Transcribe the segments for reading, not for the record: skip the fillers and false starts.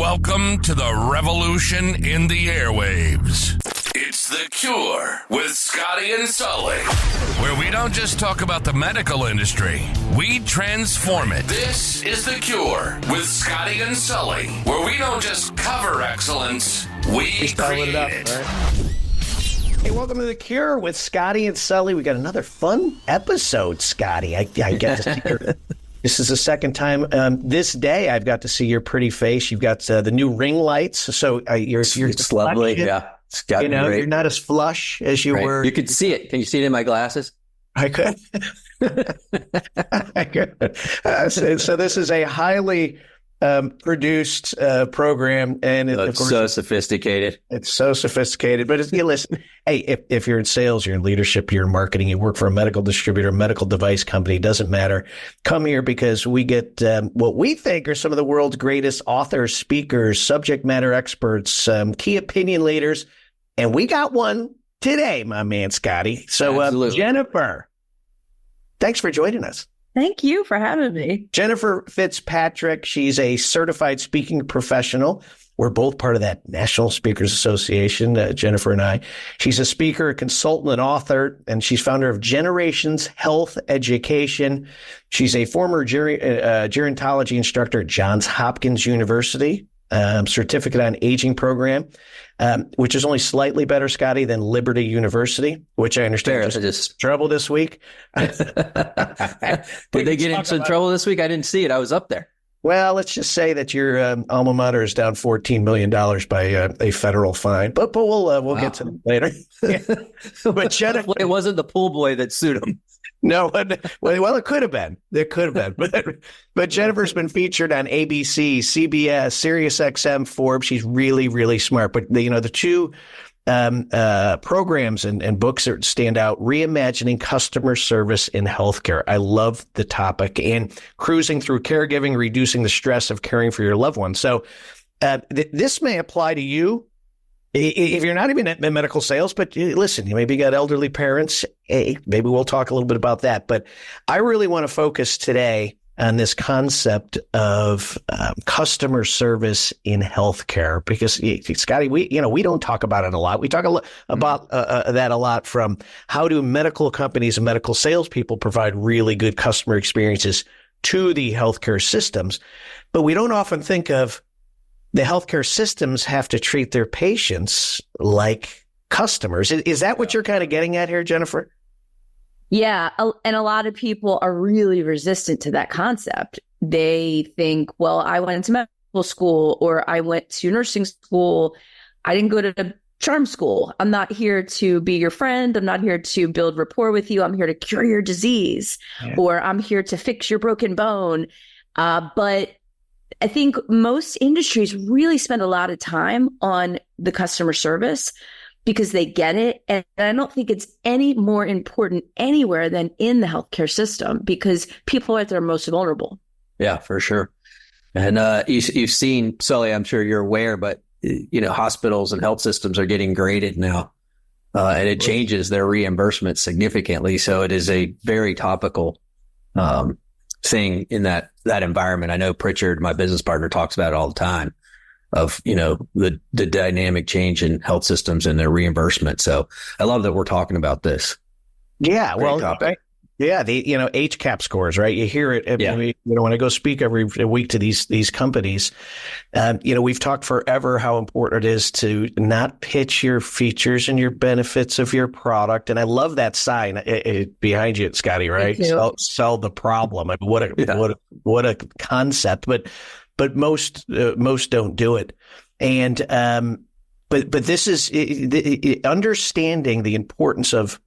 Welcome to the revolution in the airwaves. It's The Cure with Scotty and Sully, where we don't just talk about the medical industry, we transform it. This is The Cure with Scotty and Sully, where we don't just cover excellence, we create it. Hey, welcome to The Cure with Scotty and Sully. We got another fun episode, Scotty. I get to see your... This is the second time this day I've got to see your pretty face. You've got the new ring lights, so you're it's lovely. Yeah, it's got great. You're not as flush as you were. You could see it. Can you see it in my glasses? I could. I could. So this is a highly produced program, and of course, so sophisticated. It's so sophisticated. But listen, hey, if you're in sales, you're in leadership, you're in marketing, you work for a medical distributor, medical device company, doesn't matter. Come here because we get what we think are some of the world's greatest authors, speakers, subject matter experts, key opinion leaders, and we got one today, my man Scotty. So Jennifer, thanks for joining us. Thank you for having me. Jennifer Fitzpatrick, she's a certified speaking professional. We're both part of that National Speakers Association, Jennifer and I. She's a speaker, a consultant, and author, and she's founder of Generations Health Education. She's a former gerontology instructor at Johns Hopkins University, certificate on aging program, which is only slightly better, Scotty, than Liberty University, which I understand is trouble this week. Did they get in some trouble this week? I didn't see it. I was up there. Well, let's just say that your alma mater is down $14 million by a federal fine, but we'll get to that later. But Jennifer, it wasn't the pool boy that sued him. No, well, it could have been. It could have been. But Jennifer's been featured on ABC, CBS, SiriusXM, Forbes. She's really, really smart. But the two programs and books that stand out: Reimagining Customer Service in Healthcare. I love the topic, and Cruising Through Caregiving, Reducing the Stress of Caring for Your Loved One. So this may apply to you. If you're not even in medical sales, but listen, you maybe got elderly parents. Hey, maybe we'll talk a little bit about that. But I really want to focus today on this concept of customer service in healthcare, because Scotty, we don't talk about it a lot. We talk about that a lot, from how do medical companies and medical salespeople provide really good customer experiences to the healthcare systems, but we don't often think of the healthcare systems have to treat their patients like customers. Is that what you're kind of getting at here, Jennifer? Yeah. And a lot of people are really resistant to that concept. They think, well, I went to medical school, or I went to nursing school. I didn't go to charm school. I'm not here to be your friend. I'm not here to build rapport with you. I'm here to cure your disease, or I'm here to fix your broken bone. But I think most industries really spend a lot of time on the customer service because they get it. And I don't think it's any more important anywhere than in the healthcare system, because people are at their most vulnerable. Yeah, for sure. And you've seen, Sully, I'm sure you're aware, but hospitals and health systems are getting graded now, and it changes their reimbursement significantly. So it is a very topical thing in that environment. I know Pritchard, my business partner, talks about it all the time, of the dynamic change in health systems and their reimbursement. So I love that we're talking about this. Yeah, great topic. Yeah, the HCAP scores, right? You hear it. When I go speak every week to these companies, we've talked forever how important it is to not pitch your features and your benefits of your product. And I love that sign behind you, Scotty. Right? Sell the problem. I mean, what a concept. But most don't do it. And but this is understanding the importance of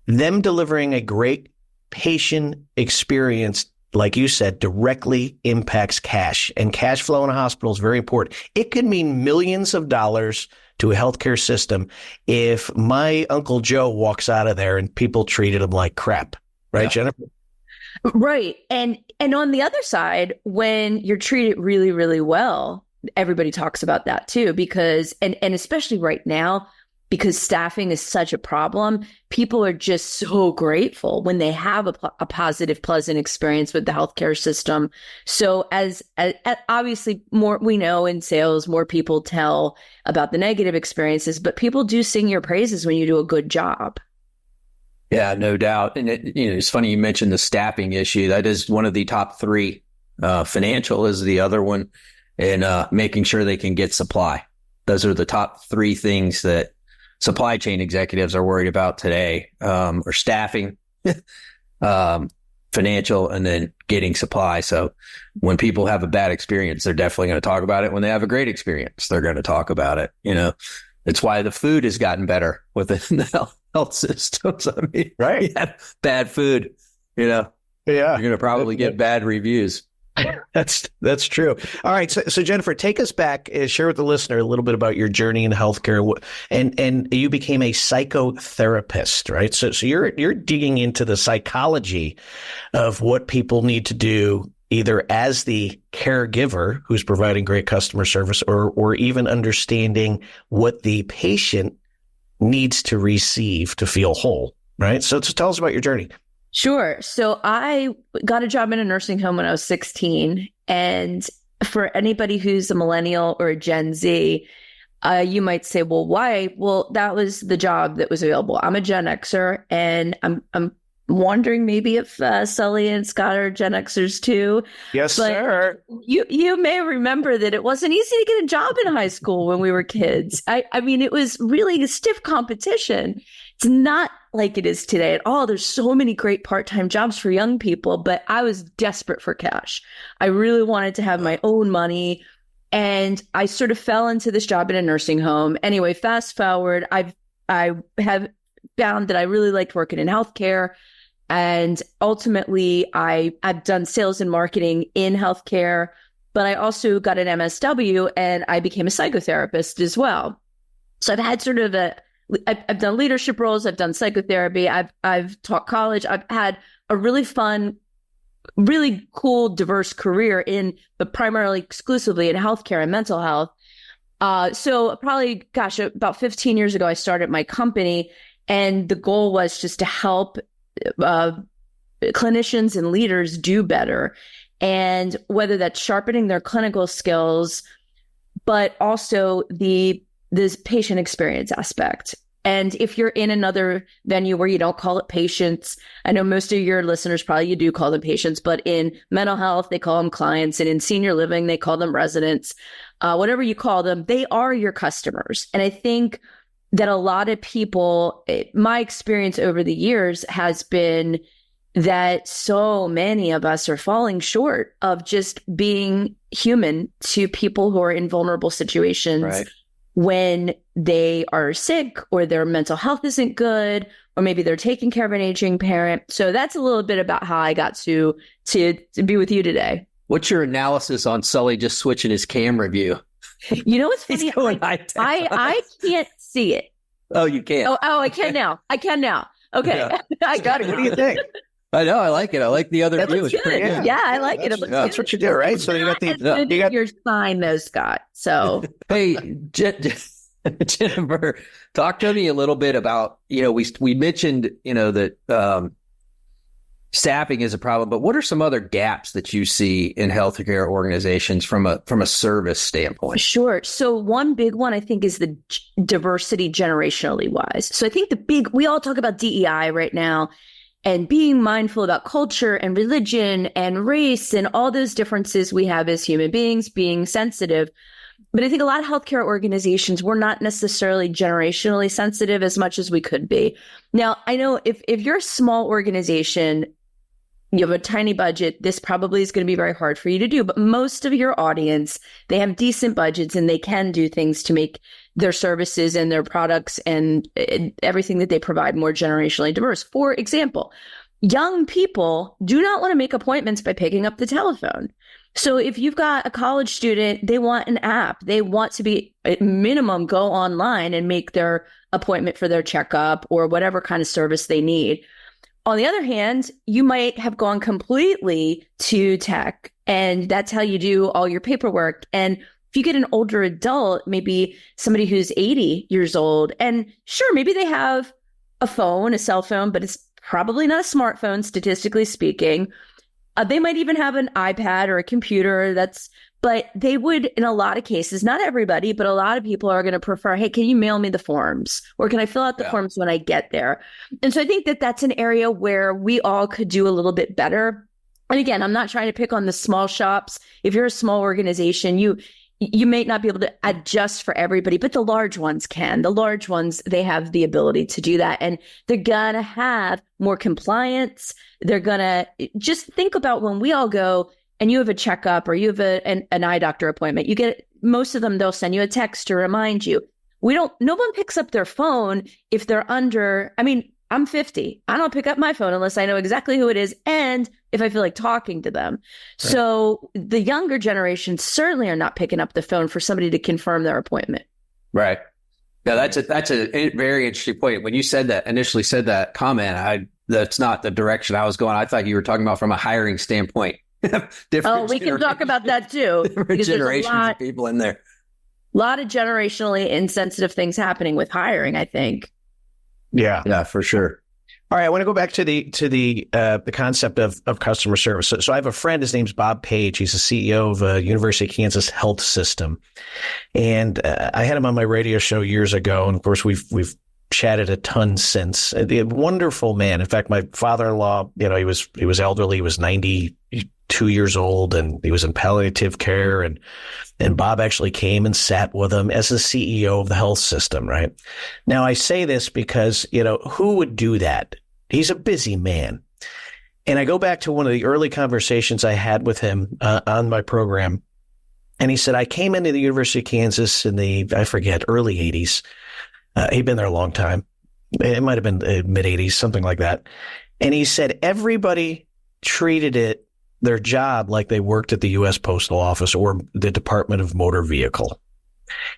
them delivering a great patient experience, like you said, directly impacts cash, and cash flow in a hospital is very important. It could mean millions of dollars to a healthcare system if my Uncle Joe walks out of there and people treated him like crap. Right, Jennifer? Right. And on the other side, when you're treated really, really well, everybody talks about that too, because, and especially right now, because staffing is such a problem, people are just so grateful when they have a positive, pleasant experience with the healthcare system. So as obviously more we know in sales, more people tell about the negative experiences, but people do sing your praises when you do a good job. Yeah, no doubt. And it's funny you mentioned the staffing issue. That is one of the top three. Financial is the other one, and making sure they can get supply. Those are the top three things that supply chain executives are worried about today, or staffing, financial, and then getting supply. So when people have a bad experience, they're definitely going to talk about it. When they have a great experience, they're going to talk about it. It's why the food has gotten better within the health systems. I mean, right? Yeah, bad food, Yeah, you're going to probably get bad reviews. That's true. All right. So Jennifer, take us back, share with the listener a little bit about your journey in healthcare, and you became a psychotherapist, right? So you're digging into the psychology of what people need to do, either as the caregiver who's providing great customer service, or even understanding what the patient needs to receive to feel whole, right? So tell us about your journey. Sure. So I got a job in a nursing home when I was 16. And for anybody who's a millennial or a Gen Z, you might say, well, why? Well, that was the job that was available. I'm a Gen Xer, and I'm wondering maybe if Sully and Scott are Gen Xers too. Yes, but sir. You may remember that it wasn't easy to get a job in high school when we were kids. I mean, it was really a stiff competition. It's not like it is today at all. There's so many great part-time jobs for young people, but I was desperate for cash. I really wanted to have my own money, and I sort of fell into this job in a nursing home. Anyway, fast forward, I have found that I really liked working in healthcare, and ultimately I've done sales and marketing in healthcare, but I also got an MSW and I became a psychotherapist as well. So I've had sort of I've done leadership roles. I've done psychotherapy. I've taught college. I've had a really fun, really cool, diverse career but primarily exclusively in healthcare and mental health. So probably, about 15 years ago, I started my company, and the goal was just to help clinicians and leaders do better. And whether that's sharpening their clinical skills, but also this patient experience aspect. And if you're in another venue where you don't call it patients, I know most of your listeners probably you do call them patients, but in mental health, they call them clients. And in senior living, they call them residents. Whatever you call them, they are your customers. And I think that a lot of people, my experience over the years has been that so many of us are falling short of just being human to people who are in vulnerable situations. Right. When they are sick, or their mental health isn't good, or maybe they're taking care of an aging parent. So that's a little bit about how I got to be with you today. What's your analysis on Sully just switching his camera view? You know what's funny? He's going I can't see it. Oh, you can't. Oh, I can now. Okay. Yeah. I got it. What do you think? I know. I like it. I like the other That view. looks It's good. pretty good. Yeah, I like it. That's what you do, right? So you got your sign though, Scott. So Hey, Jennifer, talk to me a little bit about, we mentioned, that staffing is a problem, but what are some other gaps that you see in healthcare organizations from a service standpoint? Sure. So one big one, I think, is the diversity generationally wise. So I think we all talk about DEI right now, and being mindful about culture and religion and race and all those differences we have as human beings, being sensitive. But I think a lot of healthcare organizations, we're not necessarily generationally sensitive as much as we could be. Now, I know if you're a small organization, you have a tiny budget, this probably is going to be very hard for you to do. But most of your audience, they have decent budgets and they can do things to make their services and their products and everything that they provide more generationally diverse. For example, young people do not want to make appointments by picking up the telephone. So if you've got a college student, they want an app. They want to be, at minimum, go online and make their appointment for their checkup or whatever kind of service they need. On the other hand, you might have gone completely to tech, and that's how you do all your paperwork. And If you get an older adult, maybe somebody who's 80 years old, and sure, maybe they have a phone, a cell phone, but it's probably not a smartphone, statistically speaking. They might even have an iPad or a computer but they would, in a lot of cases, not everybody, but a lot of people are going to prefer, hey, can you mail me the forms? Or can I fill out the forms when I get there? And so I think that that's an area where we all could do a little bit better. And again, I'm not trying to pick on the small shops. If you're a small organization, you may not be able to adjust for everybody, but the large ones can. The large ones, they have the ability to do that. And they're going to have more compliance. They're going to just think about when we all go and you have a checkup or you have an eye doctor appointment, most of them, they'll send you a text to remind you. No one picks up their phone if they're under, I'm 50. I don't pick up my phone unless I know exactly who it is and if I feel like talking to them. Right. So the younger generation certainly are not picking up the phone for somebody to confirm their appointment. Right. Yeah, that's a very interesting point. When you initially said that comment, that's not the direction I was going. I thought you were talking about from a hiring standpoint. We can talk about that too. Different generations of people in there. A lot of generationally insensitive things happening with hiring, I think. Yeah, for sure. All right, I want to go back to the concept of customer service. So I have a friend. His name's Bob Page. He's the CEO of University of Kansas Health System, and I had him on my radio show years ago. And of course, we've chatted a ton since. A wonderful man. In fact, my father-in-law, he was elderly. He was 92 years old, and he was in palliative care. And Bob actually came and sat with him as the CEO of the health system. Right now, I say this because who would do that? He's a busy man. And I go back to one of the early conversations I had with him on my program. And he said, I came into the University of Kansas in the, early 80s. He'd been there a long time. It might have been mid 80s, something like that. And he said, everybody treated their job like they worked at the U.S. Postal Office or the Department of Motor Vehicle.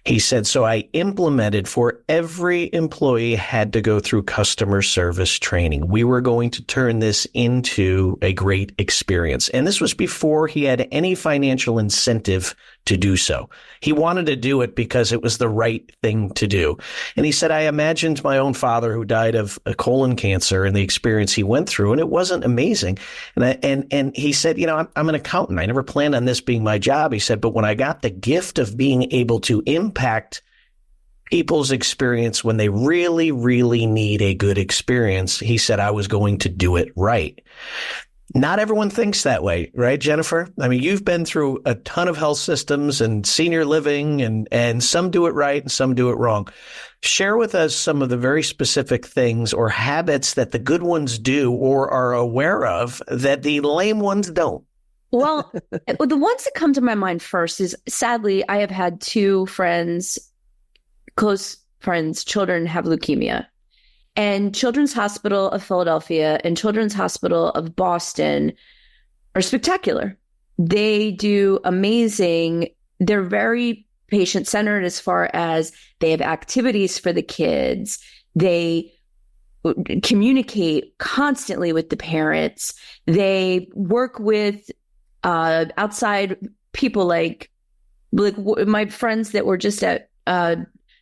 He said, so I implemented for every employee had to go through customer service training. We were going to turn this into a great experience. And this was before he had any financial incentive to do so. He wanted to do it because it was the right thing to do. And he said, I imagined my own father who died of a colon cancer and the experience he went through, and it wasn't amazing. And he said, I'm an accountant. I never planned on this being my job. He said, but when I got the gift of being able to impact people's experience when they really, really need a good experience, he said, I was going to do it right. Not everyone thinks that way, right, Jennifer? You've been through a ton of health systems and senior living, and some do it right and some do it wrong. Share with us some of the very specific things or habits that the good ones do or are aware of that the lame ones don't. Well, the ones that come to my mind first is, sadly, I have had two close friends, children have leukemia. And Children's Hospital of Philadelphia and Children's Hospital of Boston are spectacular. They do amazing. They're very patient-centered as far as they have activities for the kids. They communicate constantly with the parents. They work with outside people like my friends that were just at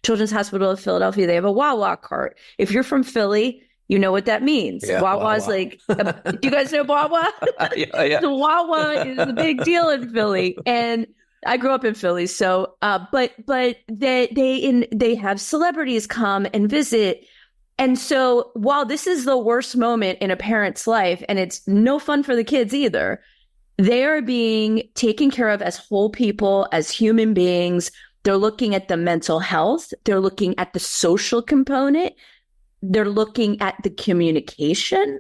Children's Hospital of Philadelphia. They have a Wawa cart. If you're from Philly, you know what that means. Yeah, Wawa's Wawa. Do you guys know Wawa? Yeah. The Wawa is a big deal in Philly, and I grew up in Philly. So, but they have celebrities come and visit, and so while this is the worst moment in a parent's life, and it's no fun for the kids either, they are being taken care of as whole people, as human beings. They're looking at the mental health. They're looking at the social component. They're looking at the communication.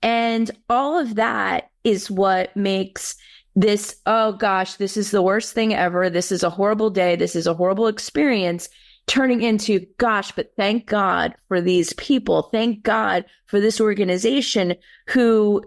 And all of that is what makes this, oh gosh, this is the worst thing ever. This is a horrible day. This is a horrible experience, turning into, gosh, but thank God for these people. Thank God for this organization who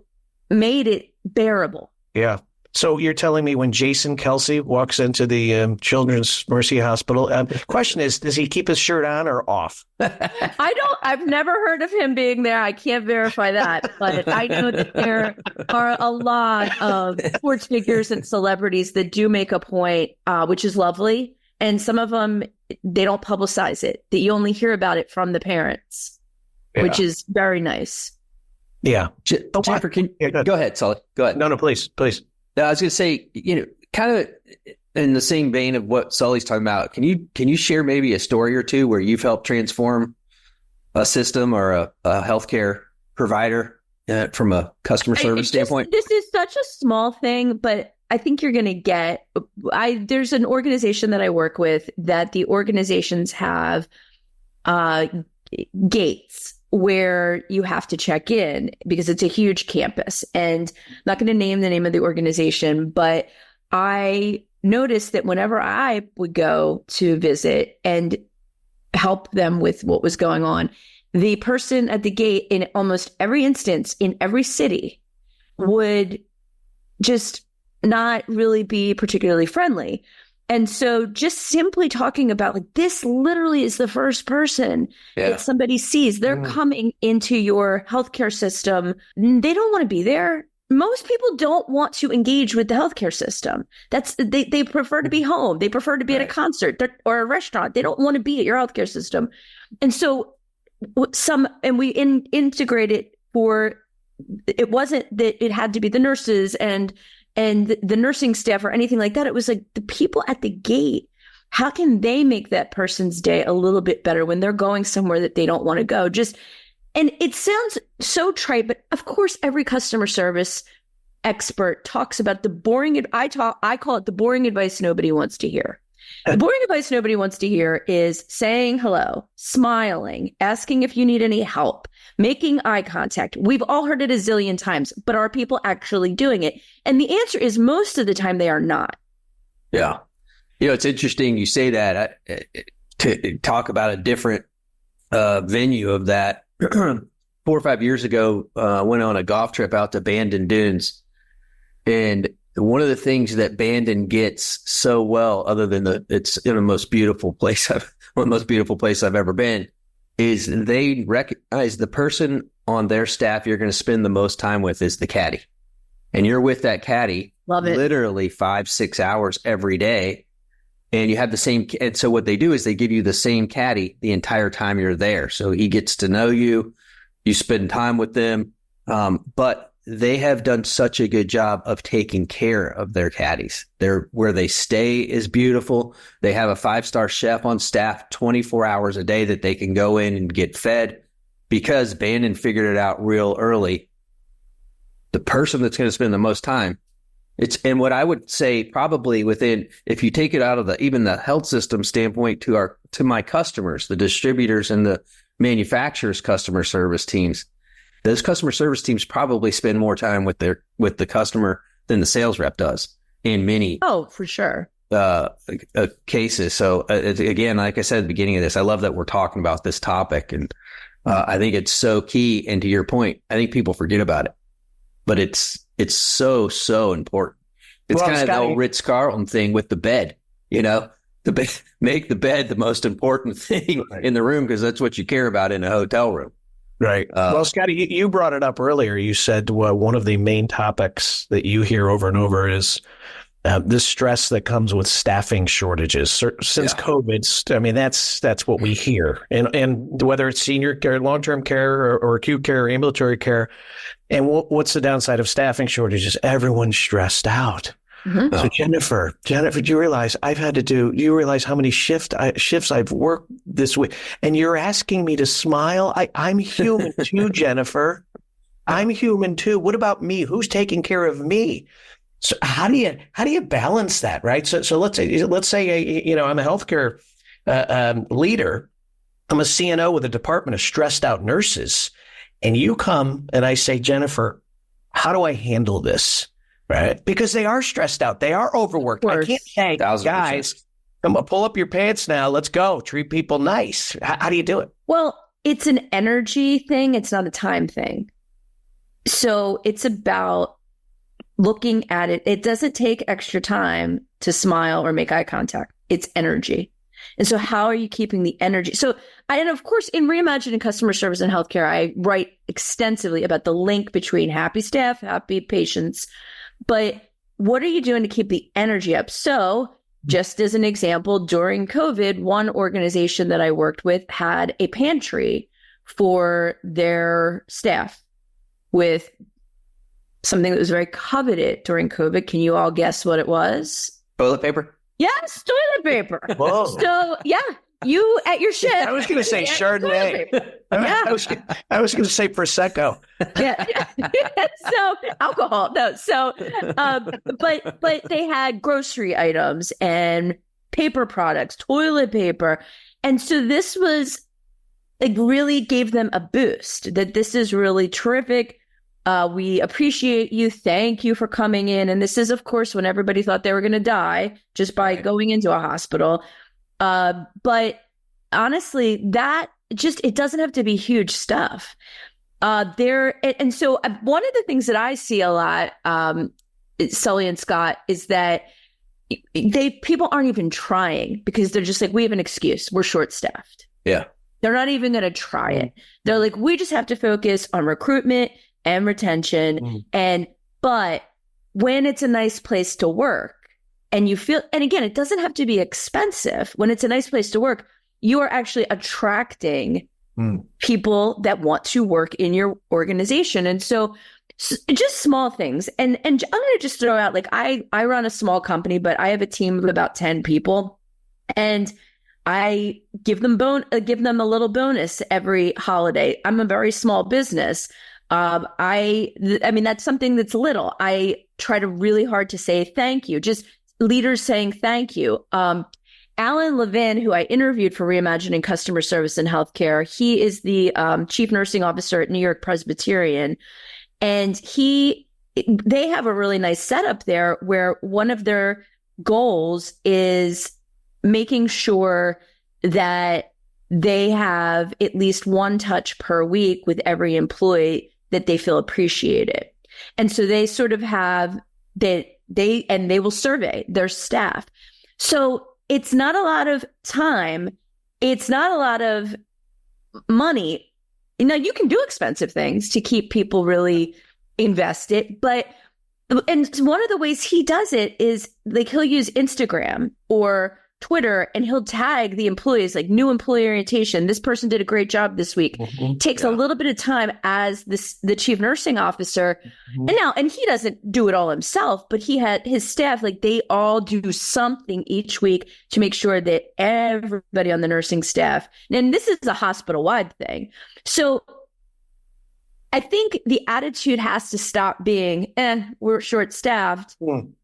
made it bearable. Yeah. So you're telling me when Jason Kelsey walks into the Children's Mercy Hospital, question is, does he keep his shirt on or off? I've never heard of him being there. I can't verify that, but I know that there are a lot of sports figures and celebrities that do make a point, which is lovely. And some of them, they don't publicize it, that you only hear about it from the parents, which is very nice. Yeah. Jennifer, go ahead, Sully. Go ahead. No, please. I was going to say, kind of in the same vein of what Sully's talking about, can you share maybe a story or two where you've helped transform a system or a healthcare provider from a customer service standpoint? This is such a small thing, but I think you're going to get, there's an organization that I work with that the organizations have gates where you have to check in because it's a huge campus. And I'm not going to name the name of the organization, but I noticed that whenever I would go to visit and help them with what was going on, the person at the gate in almost every instance in every city would just not really be particularly friendly. And so just simply talking about like, this literally is the first person that somebody sees. They're coming into your healthcare system. They don't want to be there. Most people don't want to engage with the healthcare system. They prefer to be home. They prefer to be at a concert or a restaurant. They don't want to be at your healthcare system. And so we integrated it wasn't that it had to be the nurses and the nursing staff or anything like that. It was like the people at the gate. How can they make that person's day a little bit better when they're going somewhere that they don't want to go? And it sounds so trite, but of course, every customer service expert talks about the boring. I call it the boring advice nobody wants to hear. The boring advice nobody wants to hear is saying hello, smiling, asking if you need any help, making eye contact. We've all heard it a zillion times, but are people actually doing it? And the answer is most of the time they are not. Yeah. It's interesting you say that. To talk about a different venue of that. 4 or 5 years ago, I went on a golf trip out to Bandon Dunes. And one of the things that Bandon gets so well, other than it's in the most beautiful place one of the most beautiful places I've ever been, is they recognize the person on their staff you're going to spend the most time with is the caddy. And you're with that caddy literally 5-6 hours every day. And you have the same. And so what they do is they give you the same caddy the entire time you're there. So he gets to know you, you spend time with them. But they have done such a good job of taking care of their caddies. Where they stay is beautiful. They have a 5-star chef on staff 24 hours a day that they can go in and get fed, because Bandon figured it out real early. The person that's going to spend the most time, and what I would say probably within, if you take it out of even the health system standpoint to my customers, the distributors and the manufacturers' customer service teams, those customer service teams probably spend more time with the customer than the sales rep does in many for sure cases. So again, like I said at the beginning of this, I love that we're talking about this topic, and I think it's so key. And to your point, I think people forget about it, but it's so important. It's kind of the old Ritz-Carlton thing with the bed, make the bed the most important thing in the room, because that's what you care about in a hotel room. Right. Well, Scotty, you brought it up earlier. You said one of the main topics that you hear over and over is the stress that comes with staffing shortages. Since COVID, I mean, that's what we hear. And whether it's senior care, long-term care, or acute care, or ambulatory care. And what's the downside of staffing shortages? Everyone's stressed out. Mm-hmm. So Jennifer, do you realize do you realize how many shifts I've worked this week? And you're asking me to smile? I'm human too, Jennifer. I'm human too. What about me? Who's taking care of me? So how do you balance that, right? So let's say I'm a healthcare leader. I'm a CNO with a department of stressed out nurses, and you come and I say, Jennifer, how do I handle this? Right? Because they are stressed out. They are overworked. I can't say, 1,000%. Guys, come on, pull up your pants now. Let's go. Treat people nice. How do you do it? Well, it's an energy thing. It's not a time thing. So it's about looking at it, it doesn't take extra time to smile or make eye contact. It's energy. And so how are you keeping the energy? So, and of course, in Reimagining Customer Service in Healthcare, I write extensively about the link between happy staff, happy patients. But what are you doing to keep the energy up? So just as an example, during COVID, one organization that I worked with had a pantry for their staff with something that was very coveted during COVID. Can you all guess what it was? Toilet paper? Yes, toilet paper. Whoa. So, yeah, you at your shift. I was going to say Chardonnay. Yeah. I was going to say Prosecco. Yeah. So alcohol. No. So, but they had grocery items and paper products, toilet paper. And so this was like really gave them a boost that this is really terrific. We appreciate you. Thank you for coming in. And this is, of course, when everybody thought they were going to die just by going into a hospital. But honestly, that just, it doesn't have to be huge stuff. And so one of the things that I see a lot, Sully and Scott, is that people aren't even trying because they're just like, we have an excuse. We're short-staffed. Yeah. They're not even going to try it. They're like, we just have to focus on recruitment and retention. But when it's a nice place to work and you feel, and again, it doesn't have to be expensive. When it's a nice place to work, you are actually attracting people that want to work in your organization. And so just small things. And I'm going to just throw out, like, I run a small company, but I have a team of about 10 people, and I give them a little bonus every holiday. I'm a very small business. I mean, that's something that's little. I try to really hard to say thank you, just leaders saying thank you. Alan Levin, who I interviewed for Reimagining Customer Service in Healthcare, he is the chief nursing officer at New York Presbyterian. And they have a really nice setup there where one of their goals is making sure that they have at least one touch per week with every employee that they feel appreciated. And so they sort of have that they will survey their staff. So it's not a lot of time. It's not a lot of money. Now, you can do expensive things to keep people really invested, and one of the ways he does it is, like, he'll use Instagram or Twitter and he'll tag the employees, like, new employee orientation. This person did a great job this week. Takes a little bit of time as the chief nursing officer. And he doesn't do it all himself, but he had his staff, like, they all do something each week to make sure that everybody on the nursing staff, and this is a hospital-wide thing. So I think the attitude has to stop being, we're short-staffed.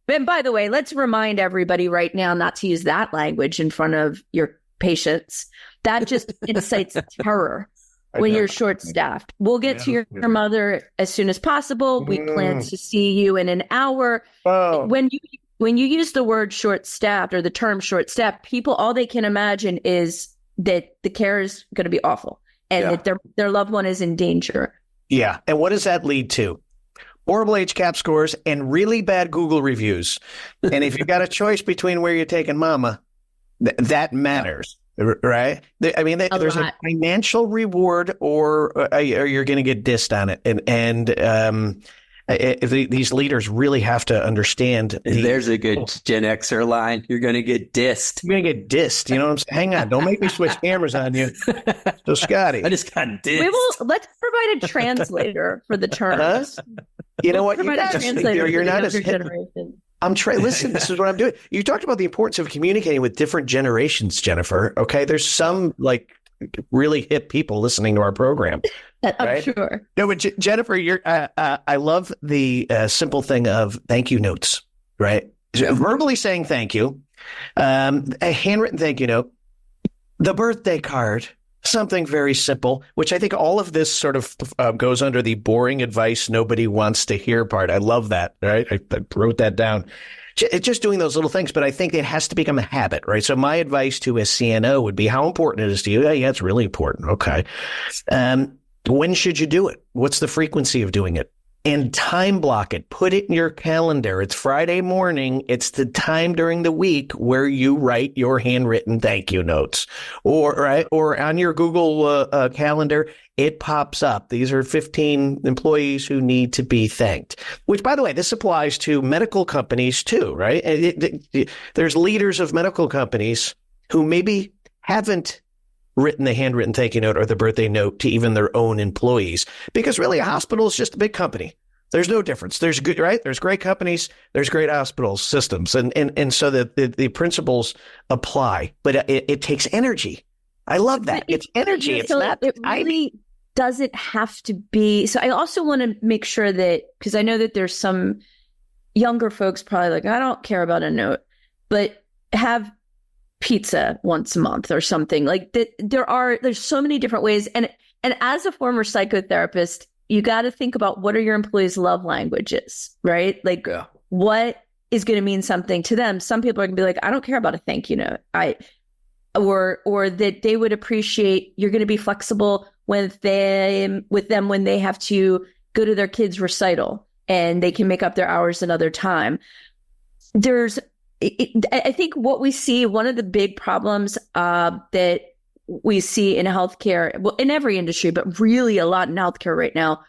And by the way, let's remind everybody right now not to use that language in front of your patients. That just incites terror when you're short-staffed. We'll get to your mother as soon as possible. We plan to see you in an hour. When you use the word short-staffed or the term short-staffed, people, all they can imagine is that the care is going to be awful and that their loved one is in danger. Yeah. And what does that lead to? Horrible HCAP scores and really bad Google reviews. And if you've got a choice between where you're taking mama, that matters, right? I mean, there's a financial reward or you're going to get dissed on it. And these leaders really have to understand. There's a good Gen Xer line. You're going to get dissed. You're going to get dissed. You know what I'm saying? Hang on. Don't make me switch cameras on you. So, Scotty. I just got dissed. Let's provide a translator for the terms. You know what? You're not as generation. Listen, this is what I'm doing. You talked about the importance of communicating with different generations, Jennifer. Okay. There's some, like, really hip people listening to our program. I'm right? sure. No, but Jennifer, I love the simple thing of thank you notes, right? Verbally saying thank you, a handwritten thank you note, the birthday card, something very simple, which I think all of this sort of goes under the boring advice nobody wants to hear part. I love that, right? I wrote that down. Just doing those little things, but I think it has to become a habit, right? So my advice to a CNO would be how important it is to you. Yeah, it's really important. Okay. When should you do it? What's the frequency of doing it? and time block it. Put it in your calendar. It's Friday morning. It's the time during the week where you write your handwritten thank you notes, or on your Google calendar, it pops up. These are 15 employees who need to be thanked, which, by the way, this applies to medical companies too, right? There's leaders of medical companies who maybe haven't written the handwritten thank you note or the birthday note to even their own employees, because really a hospital is just a big company. There's no difference. There's good, right? There's great companies, there's great hospital systems. And so the principles apply, but it takes energy. I love that. It's energy. It's not, it really doesn't have to be. So I also want to make sure that, because I know that there's some younger folks probably like, I don't care about a note, but have pizza once a month or something like that. There's so many different ways. And as a former psychotherapist, you got to think about, what are your employees' love languages, right? Like, what is going to mean something to them? Some people are going to be like, I don't care about a thank you note. Or that they would appreciate you're going to be flexible with them when they have to go to their kids' recital and they can make up their hours another time. I think what we see, one of the big problems that we see in healthcare, well, in every industry, but really a lot in healthcare right now,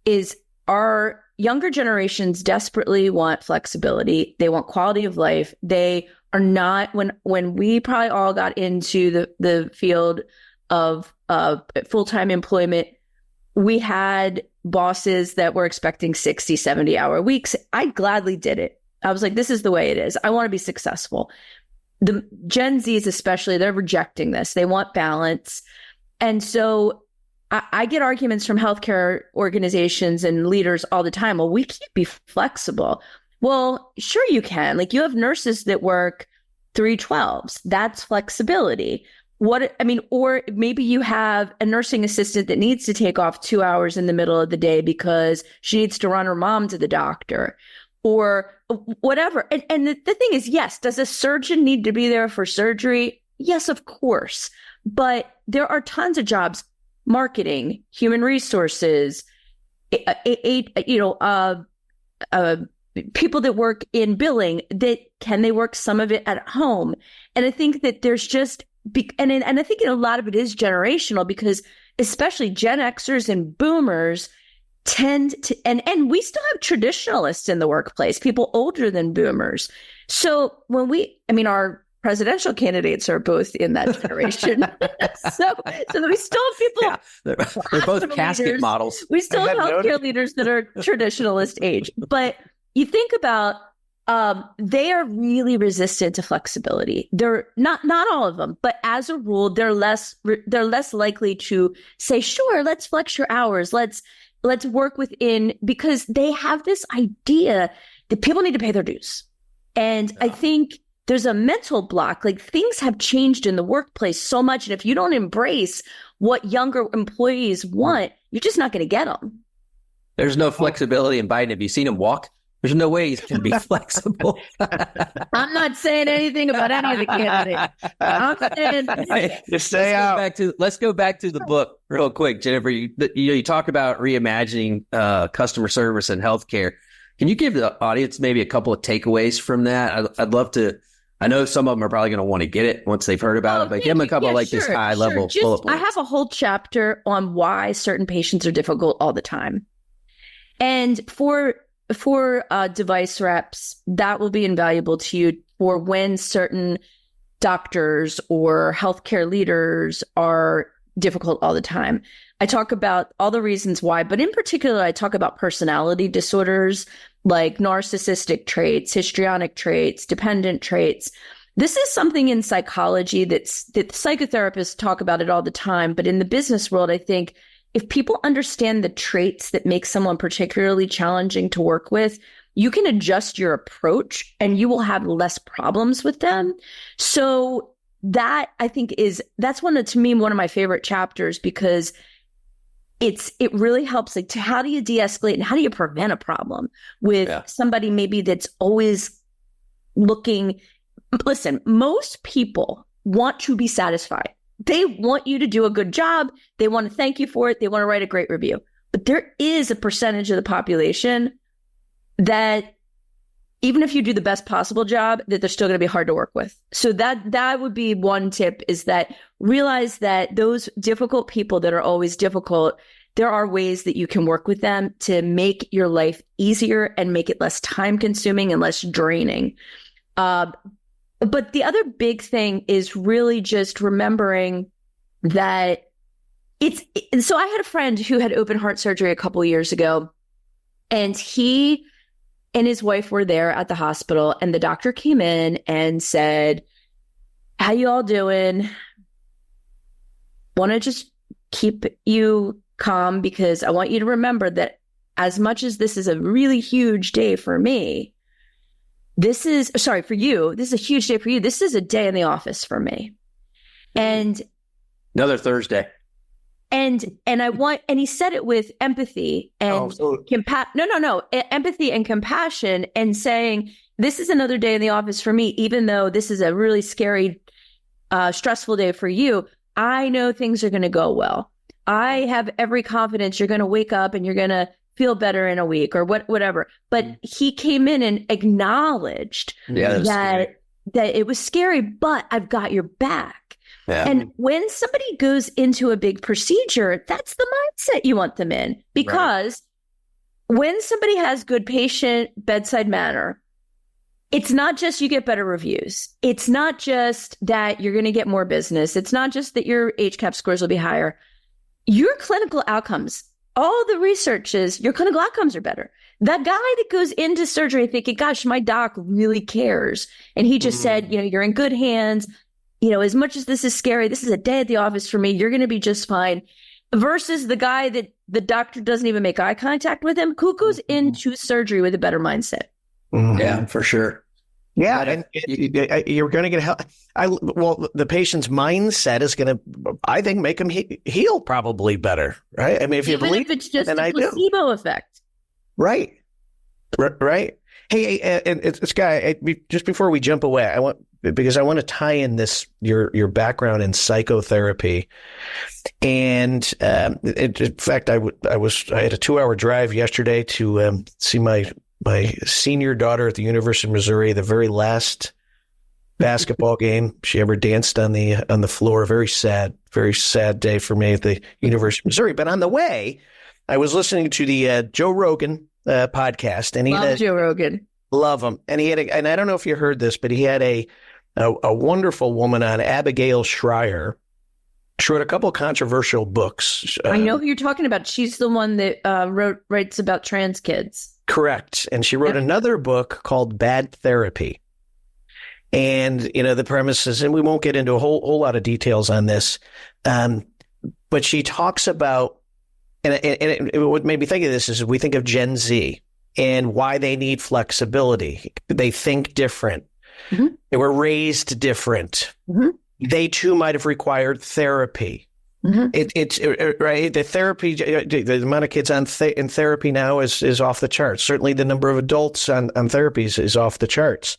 is our younger generations desperately want flexibility. They want quality of life. They are not, when we probably all got into the field of full-time employment, we had bosses that were expecting 60, 70-hour weeks. I gladly did it. I was like, this is the way it is. I want to be successful. The Gen Zs especially, they're rejecting this. They want balance. And so I get arguments from healthcare organizations and leaders all the time. Well, we can't be flexible. Well, sure you can. Like, you have nurses that work 3/12s. That's flexibility. Or maybe you have a nursing assistant that needs to take off 2 hours in the middle of the day because she needs to run her mom to the doctor or whatever. And the thing is, yes, does a surgeon need to be there for surgery? Yes, of course. But there are tons of jobs, marketing, human resources, people that work in billing, can they work some of it at home? And I think that there's just, and I think a lot of it is generational, because especially Gen Xers and boomers tend to, and we still have traditionalists in the workplace, people older than boomers. So our presidential candidates are both in that generation. so we still have people. Yeah, they're both casket leaders. Models. We still have healthcare leaders that are traditionalist age. But you think about, they are really resistant to flexibility. They're not all of them, but as a rule, they're less likely to say, sure, let's flex your hours. Let's work within, because they have this idea that people need to pay their dues. And I think there's a mental block. Like, things have changed in the workplace so much. And if you don't embrace what younger employees want, you're just not going to get them. There's no flexibility in Biden. Have you seen him walk? There's no way he's going to be flexible. I'm not saying anything about any of the candidates. I'm saying, just stay out. Let's go back to the book real quick, Jennifer. You talk about reimagining customer service and healthcare. Can you give the audience maybe a couple of takeaways from that? I'd love to. I know some of them are probably going to want to get it once they've heard about it, but give them a couple this high level bullet points. I have a whole chapter on why certain patients are difficult all the time. And for device reps, that will be invaluable to you for when certain doctors or healthcare leaders are difficult all the time. I talk about all the reasons why, but in particular, I talk about personality disorders like narcissistic traits, histrionic traits, dependent traits. This is something in psychology that psychotherapists talk about it all the time. But in the business world, I think if people understand the traits that make someone particularly challenging to work with, you can adjust your approach and you will have less problems with them. So that, I think, that's one of my favorite chapters, because it really helps, like, to how do you de-escalate and how do you prevent a problem with somebody maybe that's always looking. Listen, most people want to be satisfied. They want you to do a good job. They want to thank you for it. They want to write a great review. But there is a percentage of the population that even if you do the best possible job, that they're still going to be hard to work with. So that would be one tip, is that realize that those difficult people that are always difficult, there are ways that you can work with them to make your life easier and make it less time consuming and less draining. But the other big thing is really just remembering that so I had a friend who had open heart surgery a couple of years ago, and he and his wife were there at the hospital, and the doctor came in and said, "How you all doing? Want to just keep you calm, because I want you to remember that as much as this is a really huge day for me, for you, this is a huge day for you. This is a day in the office for me." And another Thursday. And he said it with empathy and empathy and compassion, and saying, this is another day in the office for me, even though this is a really scary, stressful day for you. I know things are going to go well. I have every confidence you're going to wake up and you're going to feel better in a week or whatever. But he came in and acknowledged that it was scary, but I've got your back. Yeah. And when somebody goes into a big procedure, that's the mindset you want them in, because when somebody has good patient bedside manner, it's not just you get better reviews. It's not just that you're going to get more business. It's not just that your HCAP scores will be higher. Your clinical outcomes, all the research is your clinical outcomes are better. That guy that goes into surgery thinking, gosh, my doc really cares, and he just said, you're in good hands. As much as this is scary, this is a day at the office for me. You're going to be just fine. Versus the guy that the doctor doesn't even make eye contact with him, who goes into surgery with a better mindset. Yeah, for sure. Yeah, and you're going to get help. The patient's mindset is going to, I think, make him heal probably better, right? I mean, if you believe, if it's just a placebo effect, right? Hey, and Scott, just before we jump away, because I want to tie in this your background in psychotherapy, and in fact, I had a 2-hour drive yesterday to see my senior daughter at the University of Missouri, the very last basketball game she ever danced on the floor. Very sad day for me at the University of Missouri. But on the way, I was listening to the Joe Rogan podcast, and love Joe Rogan, love him, and he had and I don't know if you heard this, but he had a wonderful woman on, Abigail Schreier. She wrote a couple of controversial books. I know who you're talking about. She's the one that writes about trans kids. Correct. And she wrote another book called Bad Therapy. And, the premise is, and we won't get into a whole lot of details on this, but she talks about, and what made me think of this is we think of Gen Z and why they need flexibility. They think different. Mm-hmm. They were raised different. Mm-hmm. They too might have required therapy. Mm-hmm. It's right. The therapy, the amount of kids in therapy now is off the charts. Certainly, the number of adults on therapies is off the charts.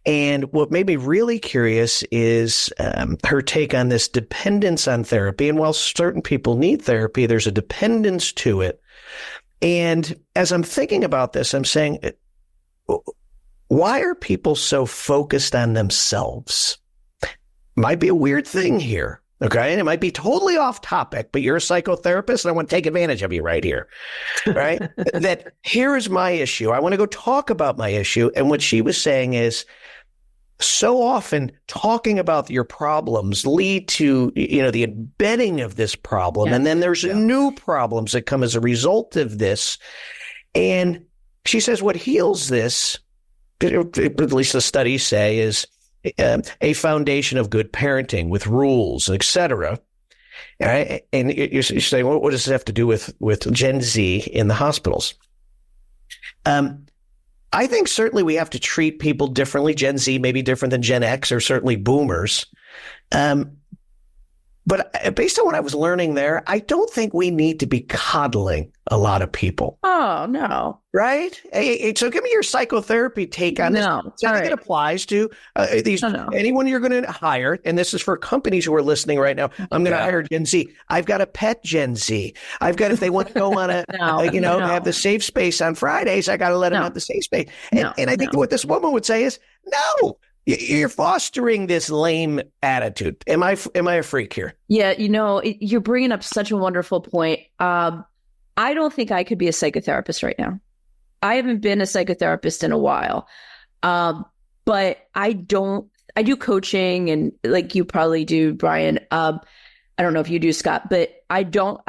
And what made me really curious is her take on this dependence on therapy. And while certain people need therapy, there's a dependence to it. And as I'm thinking about this, I'm saying, why are people so focused on themselves? Might be a weird thing here. Okay. And it might be totally off topic, but you're a psychotherapist and I want to take advantage of you right here. Right. That here is my issue. I want to go talk about my issue. And what she was saying is, so often talking about your problems lead to, the embedding of this problem. Yeah. And then there's new problems that come as a result of this. And she says what heals this, at least the studies say, is a foundation of good parenting with rules, et cetera. Right? And you're saying, well, what does this have to do with Gen Z in the hospitals? I think certainly we have to treat people differently. Gen Z may be different than Gen X or certainly boomers. But based on what I was learning there, I don't think we need to be coddling a lot of people. Oh, no. Right? So give me your psychotherapy take on this. No. So I think it applies to anyone you're going to hire. And this is for companies who are listening right now. I'm going to hire Gen Z. I've got to pet Gen Z. I've got, if they want to go on have the safe space on Fridays, I got to let them have the safe space. And I think what this woman would say is, no. You're fostering this lame attitude. Am I a freak here? Yeah, you're bringing up such a wonderful point. I don't think I could be a psychotherapist right now. I haven't been a psychotherapist in a while, but I do coaching, and like you probably do, Brian. I don't know if you do, Scott, but I don't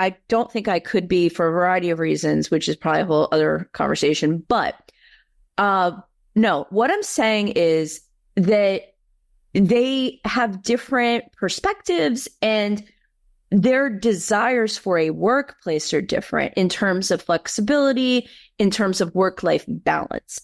think I could be, for a variety of reasons, which is probably a whole other conversation. But no, what I'm saying is that they have different perspectives, and their desires for a workplace are different in terms of flexibility, in terms of work-life balance.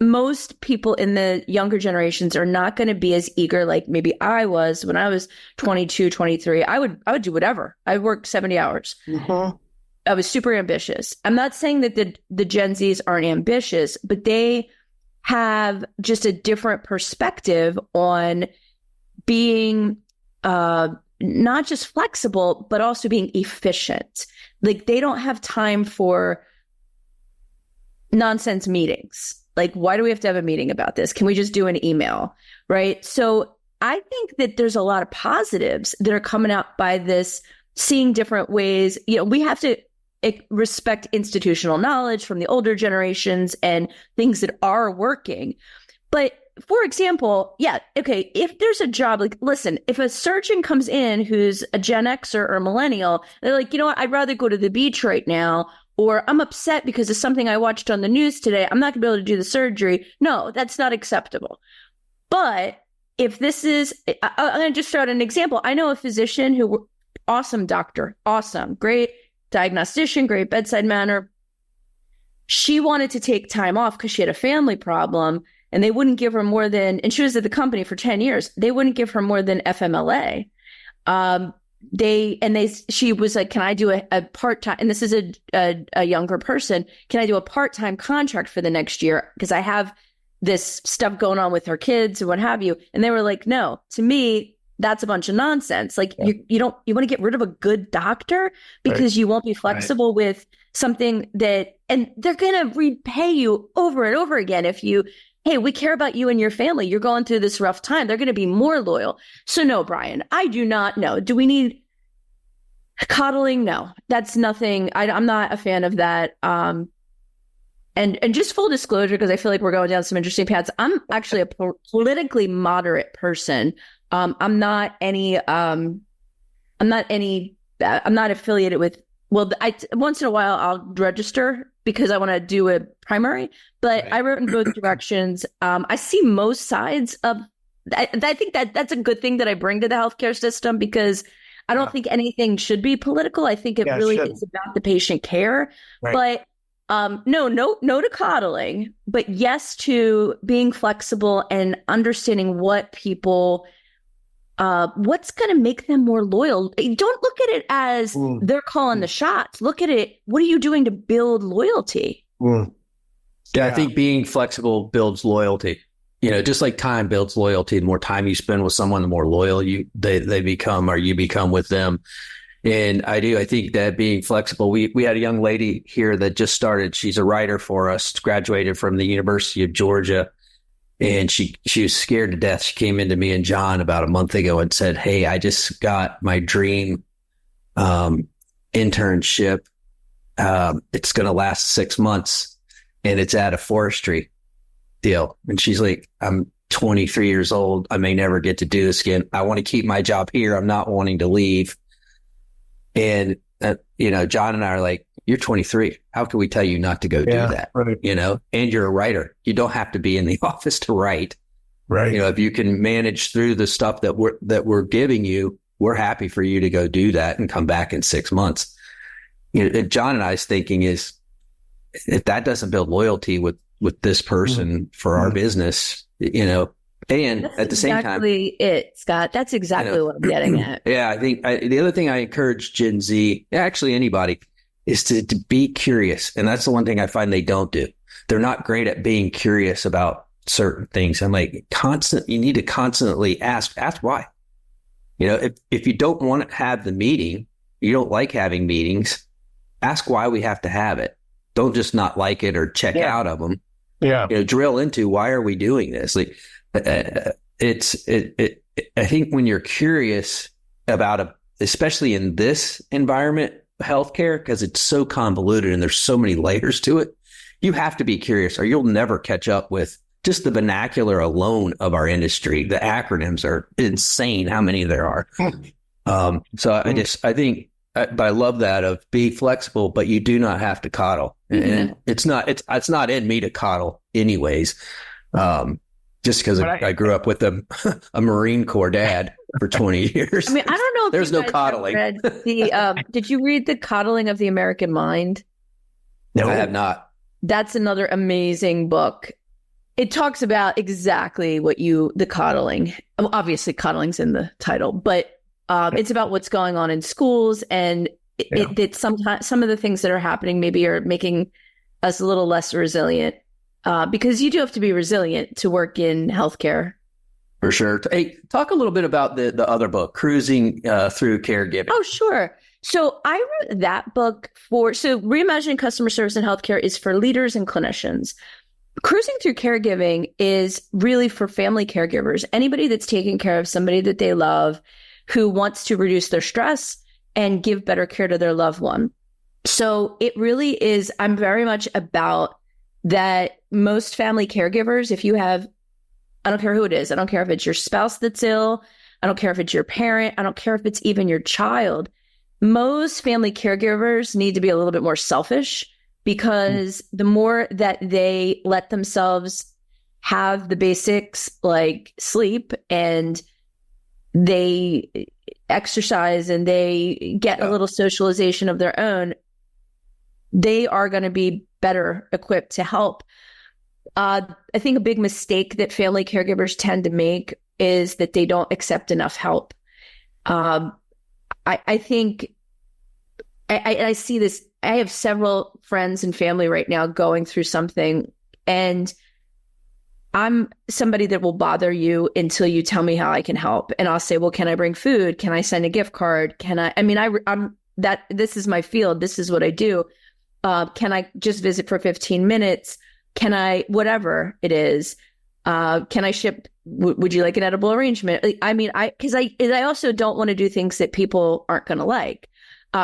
Most people in the younger generations are not going to be as eager like maybe I was when I was 22, 23. I would do whatever. I worked 70 hours. Mm-hmm. I was super ambitious. I'm not saying that the Gen Zs aren't ambitious, but they have just a different perspective on being not just flexible, but also being efficient. Like, they don't have time for nonsense meetings. Like, why do we have to have a meeting about this? Can we just do an email? Right. So I think that there's a lot of positives that are coming out by this, seeing different ways. We have to respect institutional knowledge from the older generations and things that are working. But for example, if there's a job, like, listen, if a surgeon comes in who's a Gen Xer or millennial, they're like, you know what, I'd rather go to the beach right now, or I'm upset because of something I watched on the news today, I'm not gonna be able to do the surgery. No, that's not acceptable. But if this is, I'm gonna just throw out an example. I know a physician who, awesome doctor, awesome, great diagnostician, great bedside manner. She wanted to take time off because she had a family problem, and they wouldn't give her more than, and she was at the company for 10 years, they wouldn't give her more than FMLA. She was like, can I do a part-time, and this is a younger person, can I do a part-time contract for the next year? Because I have this stuff going on with her kids and what have you. And they were like, no, to me, that's a bunch of nonsense. Like, you want to get rid of a good doctor because you won't be flexible with something that, and they're going to repay you over and over again. If hey, we care about you and your family, you're going through this rough time, they're going to be more loyal. So no, Brian, I do not know. Do we need coddling? No, that's nothing. I'm not a fan of that. And just full disclosure, because I feel like we're going down some interesting paths. I'm actually a politically moderate person. I'm not affiliated with, once in a while I'll register because I want to do a primary, but I wrote in both directions. I see most sides of, I think that's a good thing that I bring to the healthcare system, because I don't think anything should be political. I think it really is about the patient care, but no to coddling, but yes to being flexible and understanding what people, what's going to make them more loyal. Don't look at it as they're calling the shots. Look at it, what are you doing to build loyalty? Yeah, I think being flexible builds loyalty. Just like time builds loyalty. The more time you spend with someone, the more loyal they become, or you become with them. And I think that being flexible, we had a young lady here that just started. She's a writer for us, graduated from the University of Georgia. And she was scared to death. She came into me and John about a month ago and said, hey, I just got my dream internship. It's going to last 6 months, and it's at a forestry deal. And she's like, I'm 23 years old. I may never get to do this again. I want to keep my job here. I'm not wanting to leave. And, John and I are like, you're 23. How can we tell you not to go do that? Right. And you're a writer. You don't have to be in the office to write. Right. If you can manage through the stuff that we're giving you, we're happy for you to go do that and come back in 6 months. John and I's thinking is, if that doesn't build loyalty with this person for our business, And That's at the same time, exactly it, Scott. That's exactly what I'm getting at. Yeah, I think the other thing I encourage Gen Z, actually anybody, is to be curious. And that's the one thing I find they don't do. They're not great at being curious about certain things. I'm like, you need to constantly ask why. You know, if you don't want to have the meeting, you don't like having meetings, ask why we have to have it. Don't just not like it or check out of them. Yeah. You know, drill into why are we doing this? Like, I think when you're curious about especially in this environment, healthcare, because it's so convoluted and there's so many layers to it, you have to be curious or you'll never catch up with just the vernacular alone of our industry. The acronyms are insane how many there are. But I love that of be flexible, but you do not have to coddle. And it's not in me to coddle anyways. Just because I grew up with a Marine Corps dad for 20 years. I mean, I don't know if there's you no guys coddling. read did you read The Coddling of the American Mind? No, I have not. That's another amazing book. It talks about exactly the coddling. Obviously, coddling's in the title, but it's about what's going on in schools, and it sometimes some of the things that are happening maybe are making us a little less resilient. Because you do have to be resilient to work in healthcare. For sure. Hey, talk a little bit about the other book, Cruising Through Caregiving. Oh, sure. So I wrote that book so Reimagining Customer Service in Healthcare is for leaders and clinicians. Cruising Through Caregiving is really for family caregivers, anybody that's taking care of somebody that they love, who wants to reduce their stress and give better care to their loved one. So it really is, I'm very much about that. Most family caregivers, if you have, I don't care who it is, I don't care if it's your spouse that's ill, I don't care if it's your parent, I don't care if it's even your child. Most family caregivers need to be a little bit more selfish, because the more that they let themselves have the basics like sleep and they exercise and they get a little socialization of their own, they are going to be better equipped to help. I think a big mistake that family caregivers tend to make is that they don't accept enough help. I think I see this. I have several friends and family right now going through something, and I'm somebody that will bother you until you tell me how I can help. And I'll say, well, can I bring food? Can I send a gift card? This is my field. This is what I do. Can I just visit for 15 minutes? Can I, whatever it is, can I ship, would you like an edible arrangement? Because I also don't want to do things that people aren't going to like.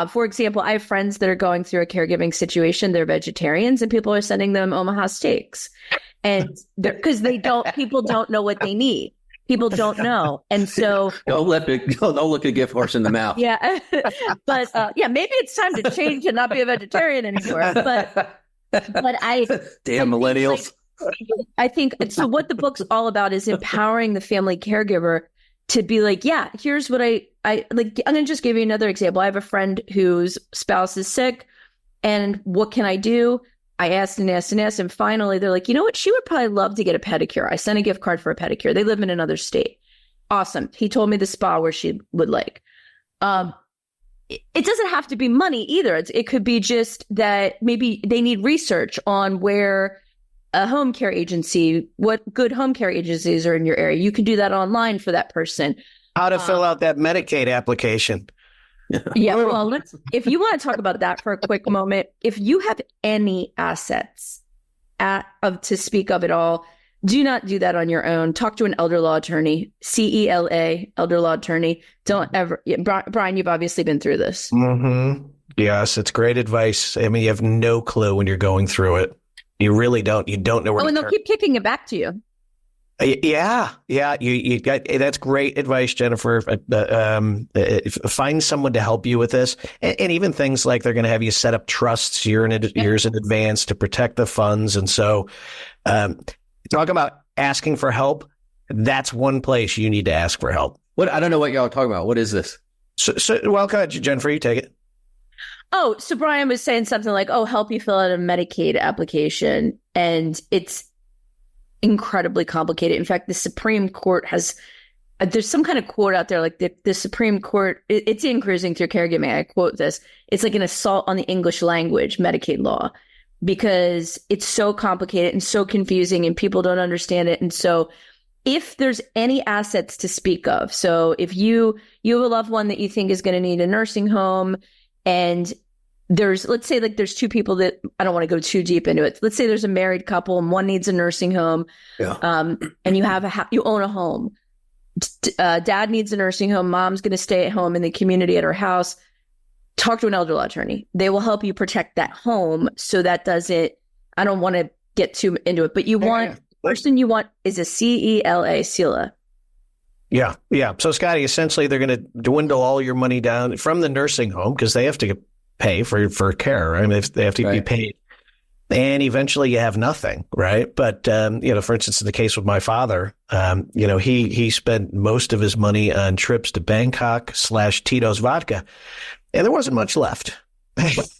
For example, I have friends that are going through a caregiving situation. They're vegetarians and people are sending them Omaha steaks. And because people don't know what they need. People don't know. And so don't look a gift horse in the mouth. Yeah. But maybe it's time to change and not be a vegetarian anymore. But damn millennials. I think so. What the book's all about is empowering the family caregiver to be like, yeah, here's what I like. I'm going to just give you another example. I have a friend whose spouse is sick, and what can I do? I asked and asked and asked, and finally they're like, you know what? She would probably love to get a pedicure. I sent a gift card for a pedicure. They live in another state. Awesome. He told me the spa where she would like. It doesn't have to be money either. It could be just that maybe they need research on where a home care agency, what good home care agencies are in your area. You can do that online for that person. How to fill out that Medicaid application. Yeah, well, if you want to talk about that for a quick moment, if you have any assets to speak of at all, do not do that on your own. Talk to an elder law attorney, CELA, elder law attorney. Don't ever, Brian, you've obviously been through this. Mm-hmm. Yes, it's great advice. I mean, you have no clue when you're going through it. You really don't. You don't know where. Oh, and they'll keep kicking it back to you. Yeah. You got that's great advice, Jennifer. Find someone to help you with this, and even things like they're going to have you set up trusts years in advance to protect the funds. And so, talking about asking for help, that's one place you need to ask for help. What I don't know what y'all are talking about. What is this? So well, go ahead, Jennifer. You take it. Oh, so Brian was saying something like, "Oh, help you fill out a Medicaid application," and incredibly complicated. In fact, the Supreme Court has, there's some kind of quote out there, like the Supreme Court, it's in Cruising Through Caregiving. I quote this. It's like an assault on the English language, Medicaid law, because it's so complicated and so confusing and people don't understand it. And so if there's any assets to speak of, so if you have a loved one that you think is going to need a nursing home, and let's say like there's two people that, I don't want to go too deep into it. Let's say there's a married couple and one needs a nursing home, and you have you own a home. Dad needs a nursing home. Mom's going to stay at home in the community at her house. Talk to an elder law attorney. They will help you protect that home so that doesn't, I don't want to get too into it, but the person you want is a CELA. Yeah. Yeah. So Scotty, essentially they're going to dwindle all your money down from the nursing home because they have to pay for care. I mean, they have to be paid. And eventually you have nothing, right? But, for instance, in the case with my father, he spent most of his money on trips to Bangkok / Tito's vodka, and there wasn't much left. But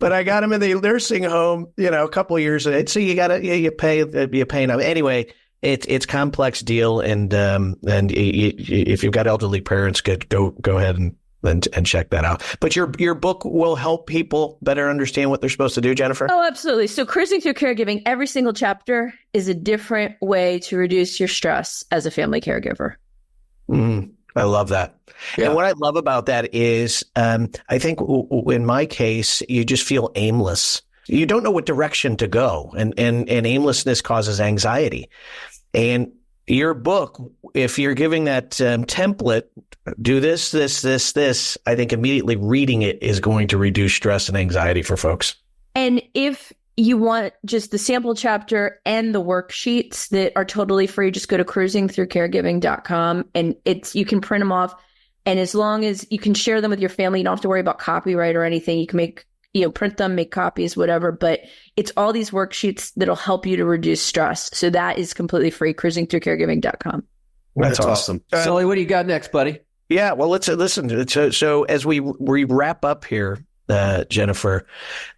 I got him in the nursing home, a couple of years. So you pay now. Anyway, it's complex deal. And if you've got elderly parents, go ahead and check that out. But your book will help people better understand what they're supposed to do, Jennifer? Oh, absolutely. So Cruising Through Caregiving, every single chapter is a different way to reduce your stress as a family caregiver. I love that. Yeah. And what I love about that is I think in my case, you just feel aimless. You don't know what direction to go. And aimlessness causes anxiety. And your book, if you're giving that template, do this, I think immediately reading it is going to reduce stress and anxiety for folks. And if you want just the sample chapter and the worksheets that are totally free, just go to cruisingthroughcaregiving.com and you can print them off. And as long as you can share them with your family, you don't have to worry about copyright or anything. You can print them, make copies, whatever. But it's all these worksheets that'll help you to reduce stress. So that is completely free, cruisingthroughcaregiving.com. That's awesome. Sully, what do you got next, buddy? Yeah, well, let's listen. So as we wrap up here, Jennifer,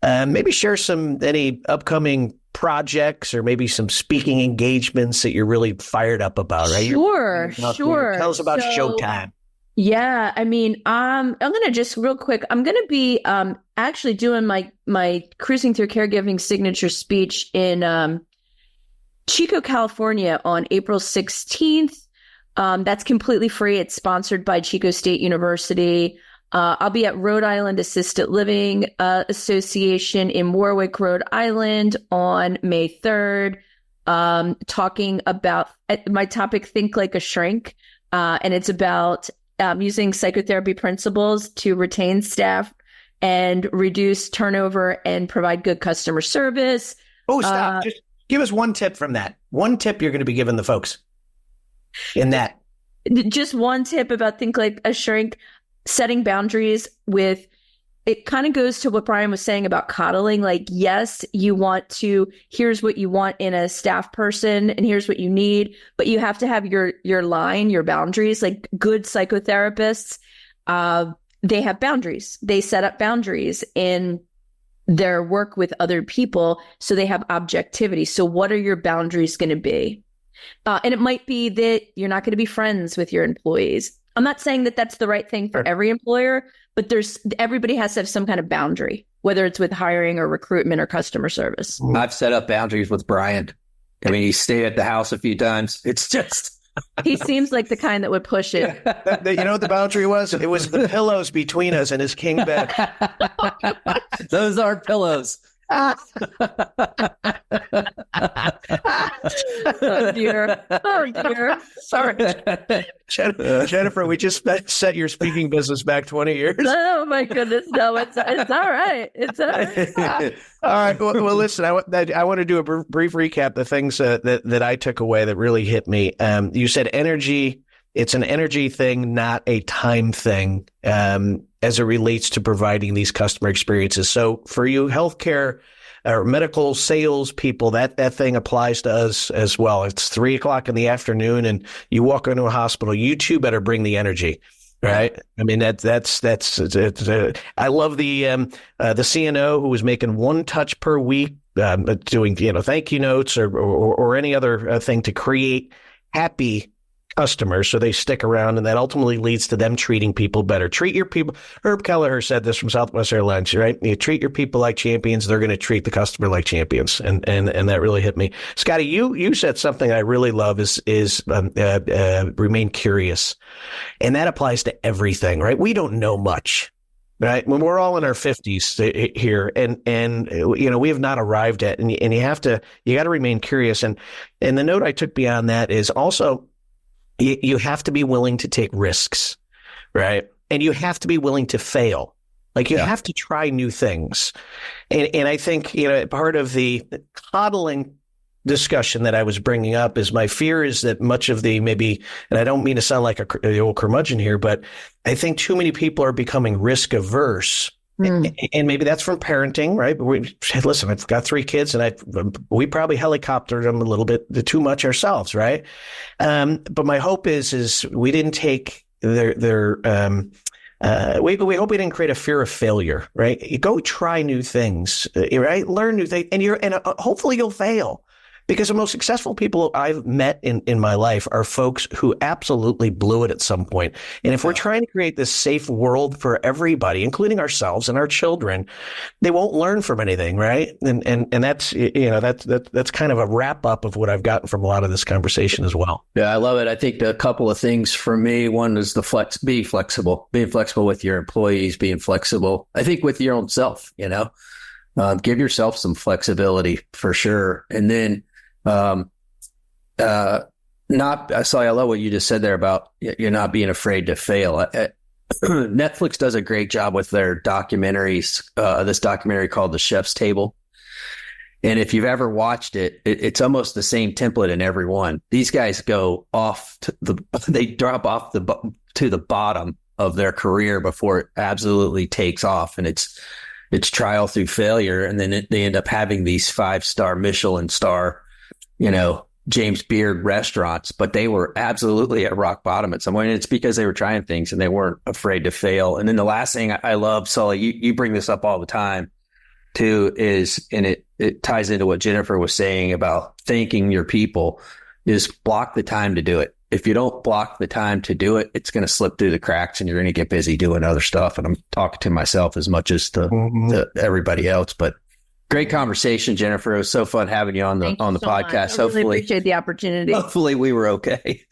maybe share any upcoming projects or maybe some speaking engagements that you're really fired up about, right? Sure. Tell us about Showtime. Yeah, I mean, I'm going to just real quick, I'm going to be actually doing my Cruising Through Caregiving signature speech in Chico, California on April 16th. That's completely free. It's sponsored by Chico State University. I'll be at Rhode Island Assisted Living Association in Warwick, Rhode Island on May 3rd, talking about my topic, Think Like a Shrink. And it's about using psychotherapy principles to retain staff and reduce turnover and provide good customer service. Oh, stop. Just give us one tip from that. One tip you're going to be giving the folks in that. Just one tip about Think Like a Shrink. Setting boundaries it kind of goes to what Brian was saying about coddling. Like, yes, here's what you want in a staff person and here's what you need, but you have to have your line, your boundaries. Like good psychotherapists, they have boundaries. They set up boundaries in their work with other people. So they have objectivity. So what are your boundaries going to be? And it might be that you're not going to be friends with your employees. I'm not saying that that's the right thing for every employer, but everybody has to have some kind of boundary, whether it's with hiring or recruitment or customer service. I've set up boundaries with Brian. I mean, he stayed at the house a few times. It's just... He seems like the kind that would push it. You know what the boundary was? It was the pillows between us and his king bed. Those aren't pillows. Oh dear. Sorry. Jennifer, we just set your speaking business back 20 years. Oh my goodness. No, it's all right. It's all right. All right. Well, listen, I want to do a brief recap, the things that I took away that really hit me. You said energy. It's an energy thing, not a time thing, as it relates to providing these customer experiences. So for you healthcare or medical sales people, that thing applies to us as well. It's 3:00 in the afternoon and you walk into a hospital, you too better bring the energy. Right. I mean, that's I love the CNO who was making one touch per week doing, thank you notes or any other thing to create happy customers so they stick around, and that ultimately leads to them treating people better. Treat your people. Herb Kelleher said this from Southwest Airlines, right? You treat your people like champions, they're going to treat the customer like champions, and that really hit me. Scotty, you said something I really love is remain curious, and that applies to everything, right? We don't know much. Right. When we're all in our 50s here and we have not arrived at, and you got to remain curious. And the note I took beyond that is also you have to be willing to take risks. Right. And you have to be willing to fail. Like you have to try new things. And I think, part of the coddling discussion that I was bringing up is my fear is that much of the and I don't mean to sound like the old curmudgeon here, but I think too many people are becoming risk averse. And maybe that's from parenting, right? But listen, I've got 3 kids and we probably helicoptered them a little bit too much ourselves, right? But my hope is we didn't take we hope we didn't create a fear of failure, right? You go try new things, right? Learn new things, and hopefully you'll fail. Because the most successful people I've met in my life are folks who absolutely blew it at some point. And if we're trying to create this safe world for everybody, including ourselves and our children, they won't learn from anything, right? And that's that's kind of a wrap up of what I've gotten from a lot of this conversation as well. Yeah, I love it. I think a couple of things for me. One is being flexible with your employees, being flexible. I think with your own self, give yourself some flexibility for sure. And then I love what you just said there about you're not being afraid to fail. Netflix does a great job with their documentaries, this documentary called The Chef's Table. And if you've ever watched it, it's almost the same template in every one. These guys go off they drop off to the bottom of their career before it absolutely takes off. And it's trial through failure. And then they end up having these 5-star Michelin star, James Beard restaurants, but they were absolutely at rock bottom at some point. And it's because they were trying things and they weren't afraid to fail. And then the last thing I love, Sully, you bring this up all the time too, is, and it ties into what Jennifer was saying about thanking your people, is block the time to do it. If you don't block the time to do it, it's going to slip through the cracks and you're going to get busy doing other stuff. And I'm talking to myself as much as to everybody else, but great conversation, Jennifer. It was so fun having you on the podcast. I really appreciate the opportunity. Hopefully we were okay.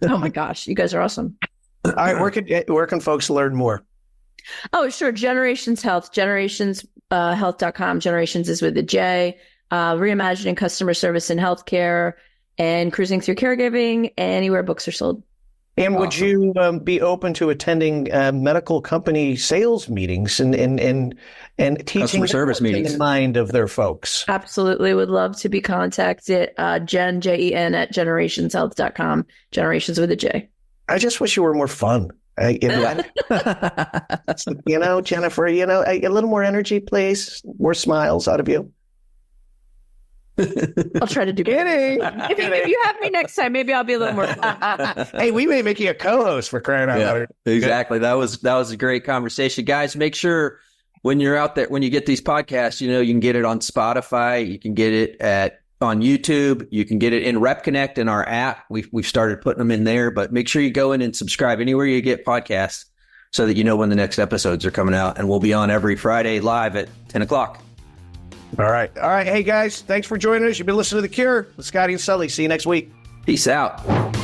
Oh my gosh, you guys are awesome. All right, where can folks learn more? Oh, sure. Generations Health, generationshealth.com. Generations is with a J. Reimagining Customer Service in Healthcare, and Cruising Through Caregiving, anywhere books are sold. And would you be open to attending medical company sales meetings and teaching customer service meetings in mind of their folks? Absolutely. Would love to be contacted. Jen, Jen at generationshealth.com. Generations with a J. I just wish you were more fun. Jennifer, a little more energy, please. More smiles out of you. I'll try to do Kidding. If you have me next time, maybe I'll be a little more. Hey, we may make you a co-host for crying out loud. Exactly. That was a great conversation. Guys, make sure when you're out there, when you get these podcasts, you can get it on Spotify. You can get it on YouTube. You can get it in Rep Connect in our app. We've started putting them in there, but make sure you go in and subscribe anywhere you get podcasts so that you know when the next episodes are coming out. And we'll be on every Friday live at 10 o'clock. All right. Hey, guys, thanks for joining us. You've been listening to The Cure with Scotty and Sully. See you next week. Peace out.